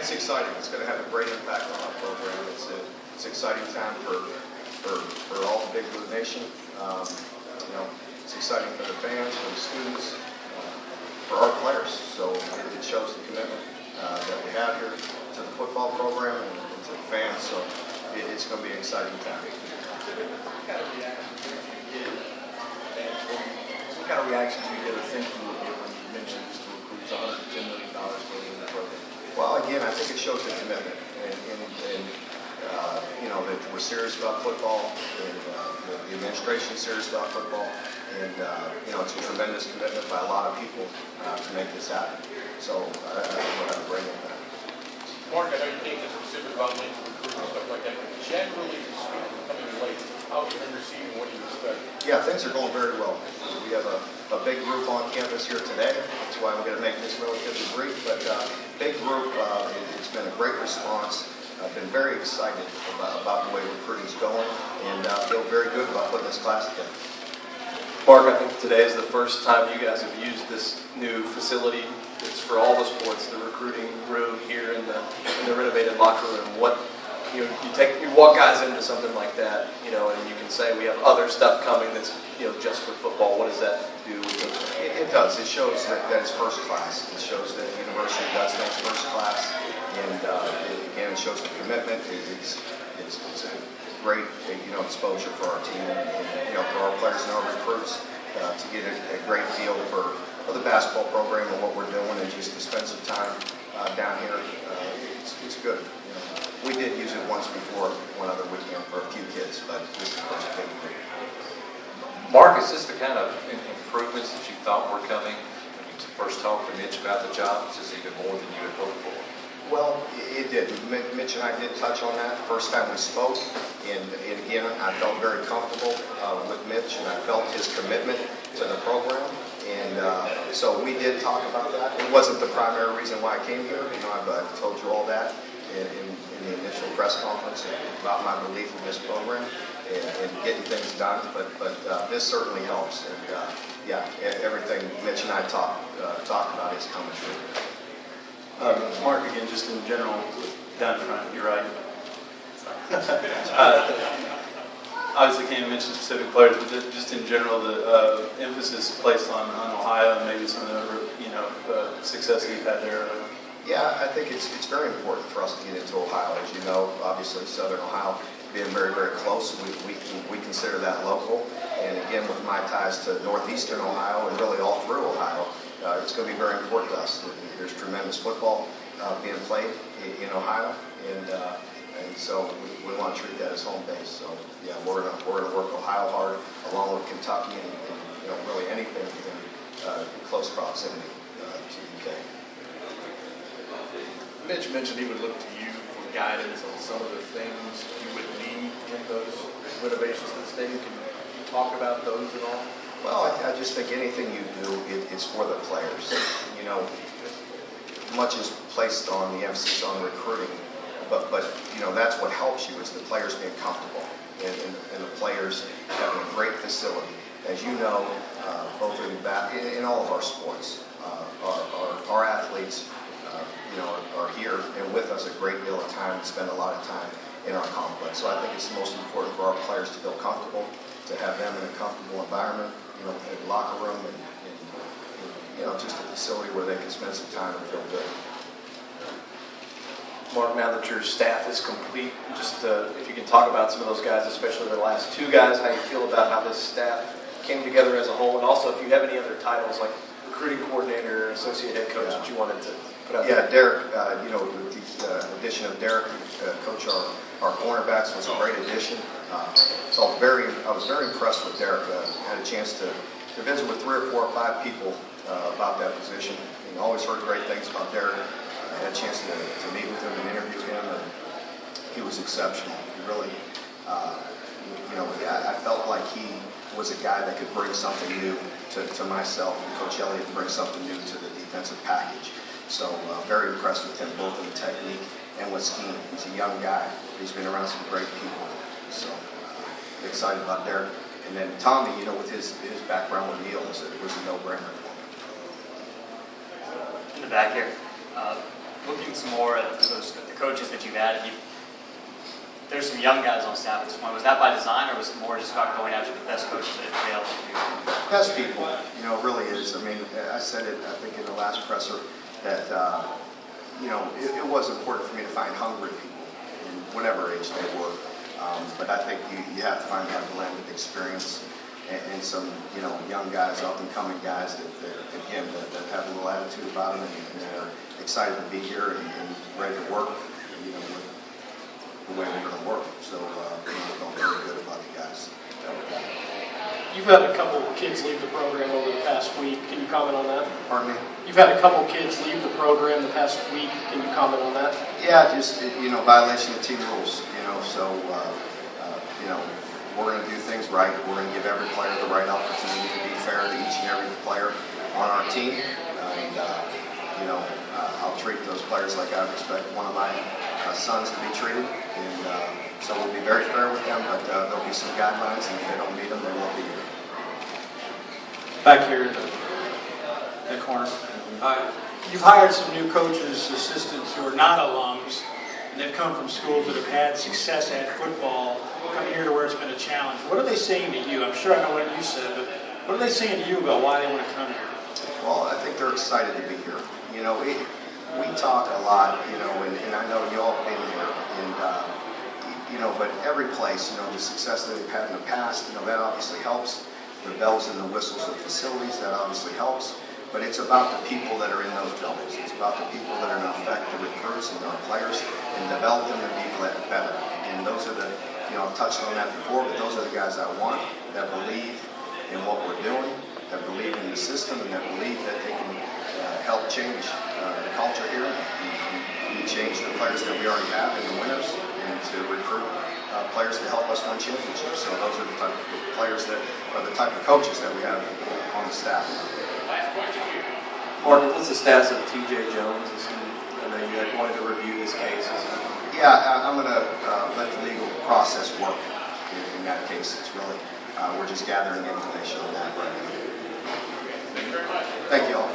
it's exciting. It's going to have a great impact on our program. It's an exciting time for all the big Blue Nation. It's exciting for the fans, for the students, for our players. So it shows the commitment that we have here to the football program and to the fans. So it's going to be an exciting time. What kind of reaction do you get or think you will get when you mention this to recruits $110 million for the program? Well, again, I think it shows the commitment, and that we're serious about football, and the administration is serious about football, and it's a tremendous commitment by a lot of people to make this happen. So I think we'll have a great impact. Mark, I know you can't get specific about names of recruits and stuff like that, but generally speaking, coming late, how have you been receiving? What do you expect? Yeah, things are going very well. We have a big group on campus here today. That's why I'm going to make this relatively brief. But big group, it's been a great response. I've been very excited about the way recruiting's going, and feel very good about putting this class together. Mark, I think today is the first time you guys have used this new facility. It's for all the sports, the recruiting room here in the renovated locker room. What you walk guys into something like that, and you can say we have other stuff coming that's just for football. What does that do with those? It does. It shows that it's first class. It shows that the university does things first class, and again, it shows the commitment. It's a great exposure for our team and for our players and our recruits to get a great feel for the basketball program and what we're doing, and just to spend some time down here. It's good. We did use it once before, one other weekend for a few kids, but this is the first big group. Mark, is this the kind of improvements that you thought were coming when you first talked to Mitch about the job? Is this even more than you had hoped for? Well, it did. Mitch and I did touch on that the first time we spoke, and again, I felt very comfortable with Mitch, and I felt his commitment to the program, and so we did talk about that. It wasn't the primary reason why I came here. I've told you all that in the initial press conference about my belief in this program and getting things done, but this certainly helps, and everything Mitch and I talked about is coming through. Mark, again, just in general, down front, you're right. Obviously can't mention specific players, but just in general, the emphasis placed on Ohio and maybe some of the success that you've had there. Yeah, I think it's very important for us to get into Ohio. As you know, obviously Southern Ohio being very, very close, we consider that local. And again, with my ties to Northeastern Ohio and really all through Ohio, it's going to be very important to us. There's tremendous football being played in Ohio, and so we want to treat that as home base. So yeah, we're going to work Ohio hard, along with Kentucky and really anything in close proximity to the UK. Mitch mentioned he would look to you for guidance on some of the things you would need in those renovations to the stadium. Can you talk about those at all? Well, I just think anything you do, it's for the players. Much is placed on the emphasis on recruiting, but that's what helps you is the players being comfortable and the players having a great facility. As you know, both in all of our sports, our athletes are here and with us a great deal of time and spend a lot of time in our complex. So I think it's most important for our players to feel comfortable, to have them in a comfortable environment, in the locker room, and just a facility where they can spend some time and feel good. Mark, now that your staff is complete, just if you can talk about some of those guys, especially the last two guys, how you feel about how this staff came together as a whole, and also if you have any other titles like recruiting coordinator, associate head coach that you wanted to put out there. Yeah, Derek, with the addition of Derek, coach our cornerbacks was a great addition. I was very impressed with Derek. Had a chance to visit with 3 or 4 or 5 people about that position. And always heard great things about Derek. I had a chance to meet with him and interview him, and he was exceptional. He really, I felt like he was a guy that could bring something new to myself and Coach Elliott, bring something new to the defensive package. So very impressed with him, both in the technique and with scheme. He's a young guy. He's been around some great people. So excited about Derek. And then Tommy, with his background with Neil, it was a no-brainer for him. In the back here, looking some more at the coaches that you've added, there's some young guys on staff at this point. Was that by design, or was it more just about going after the best coaches that failed? Best people, it really is. I mean, I said it, I think, in the last presser that, it was important for me to find hungry people in whatever age they were. But I think you have to find that blend of experience and some, young guys, up-and-coming guys that have a little attitude about them and that are excited to be here and ready to work, the way we're going to work. So, I feel very good about the guys that we got. You've had a couple of kids leave the program over the past week. Can you comment on that? Pardon me? You've had a couple of kids leave the program the past week. Can you comment on that? Yeah, just, violation of team rules, so, we're going to do things right. We're going to give every player the right opportunity to be fair to each and every player on our team. And, I'll treat those players like I would expect one of my sons to be treated. And so we'll be very fair with them, but there'll be some guidelines, and if they don't meet them, they won't be here. Back here in the corner. You've hired some new coaches, assistants who are not alums, and they've come from schools that have had success at football, come here to where it's been a challenge. What are they saying to you? I'm sure I know what you said, but what are they saying to you about why they want to come here? Well, I think they're excited to be here. We talk a lot, and I know you all have been here, and, but every place, the success that they've had in the past, that obviously helps. The bells and the whistles of facilities, that obviously helps. But it's about the people that are in those buildings. It's about the people that are going to affect the recruits and our players and develop them to be better. And those are the, I've touched on that before, but those are the guys I want that believe in what we're doing, that believe in the system, and that believe that they can help change the culture here and change the players that we already have and the winners, and to recruit players to help us win championships. So those are the type of players that are the type of coaches that we have on the staff. Mark, what's the status of T.J. Jones? I know you had wanted to review this case. Yeah, I'm going to let the legal process work in that case. It's really, we're just gathering information on that right now. Thank you all.